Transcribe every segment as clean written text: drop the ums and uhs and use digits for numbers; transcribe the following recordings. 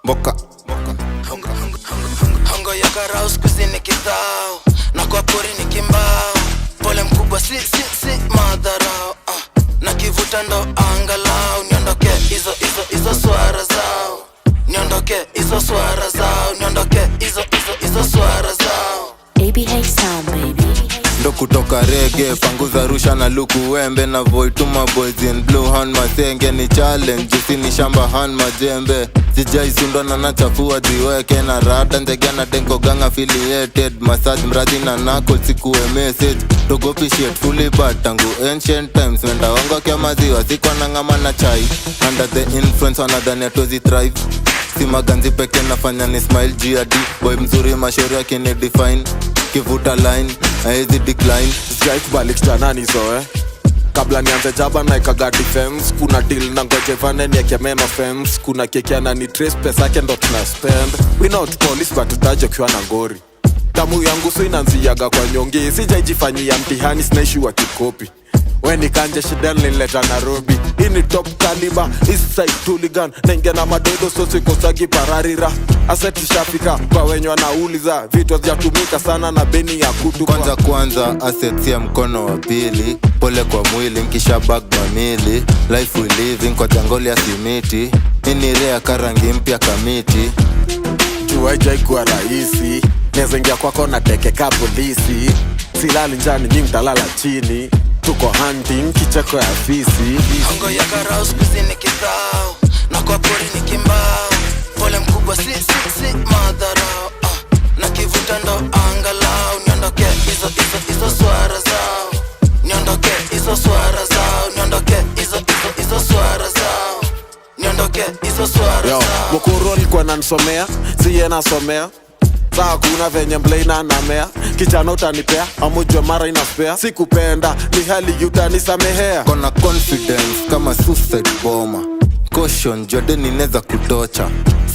Boka Hongo ya karao skuzini kithao na kwa pori ni kimbao. Pole mkubwa si madharao na kivuta ndo angalau. Niondoke hizo swara zao. Niondoke hizo swara zao. Niondoke hizo swara zao. ABH sound baby. ndo kutoka reggae, panguza rusha na luku wembe na void to my boys in blue hand masenge ni challenge, jusi ni shamba hand majembe. Sijai sundwa na nachafua ziweke na rada ndege na denko gang affiliated. Massage mradi na knuckle sikuwe message. Dogopi shit fully bad tangu ancient times. Wenda ongo kia maziwa sikuwa na ngama na chai. Under the influence wanadhani atozi thrive. Si maganzi peke nafanya ni smile G.A.D. Boy mzuri mashauri yake ni define. Kivuta line, haezi decline. Sijai kubali kitanani zoe kabla nianze jaba na ikaga defense. Kuna deal na ngoje vane nieke mema fems. Kuna keki na ni trace pesa yake ndo tuna spend. We not police but tutaje kiwa na ngori. Damu yangu so inanziaga kwa nyongi. Sijaijifanyia mtihani sinaishi wa kikopi. Weni kanje shida nileta Nairobi. Ini top caliber, east side hooligan. Naingia na madodo so sikosagi pararira. Asset shafika kwa wenye wanauliza. Vitu hazijatumika sana na beni ya kutupa. Kwanza assets ya mkono wa pili. Pole kwa mwili nkisha bag mamili. Life we living kwa jangoli ya simiti. Ini rea karangi mpya kamiti. Jua haikuwa rahisi. Neza ingia kwako na teke ka polisi. Silali njani nyingi talala chini. Tuko hunting kicheko ya fisi. Hongo ya karao skuzini kithao na kwa pori ni kimbao. Pole mkubwa si madharao na kivuta ndo angalau. Niondoke hizo swara zao. Niondoke hizo swara zao. Niondoke hizo swara zao. Niondoke hizo swara zao. Mukuru alikuwa nanisomea, siye nasomea. Saa kuna venye mblena na mea. Kichana utanipea, amujua mara inaspea. Sikupenda, ni hali utanisamehea. Kona confidence kama suicide bomber. Caution, Jordan ineza kutocha.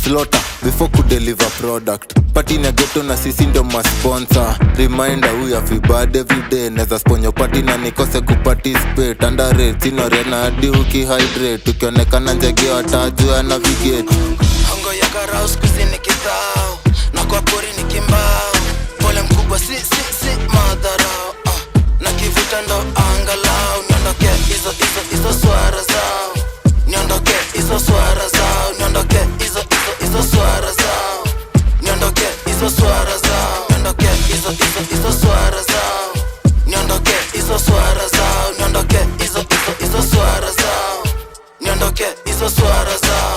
Slaughter, before kudeliver product. Party na ghetto na sisi ndo masponsor. Reminder we have bad everyday. Neza sponyo party na nikose kuparticipate. Underrate, sino rena hadi ukihydrate. Ukionekana njege watajua navigate. Hongo ya karao skuzini kithao na kwa pori ni kimbao. Pole mkubwa si madharao na kivuta ndo angalau. Niondoke hizo swara zao. Niondoke hizo swara zao. Niondoke hizo swara zao. Niondoke hizo swara zao. Niondoke hizo swara zao. Niondoke hizo swara zao. Niondoke hizo swara zao. Niondoke hizo swara zao.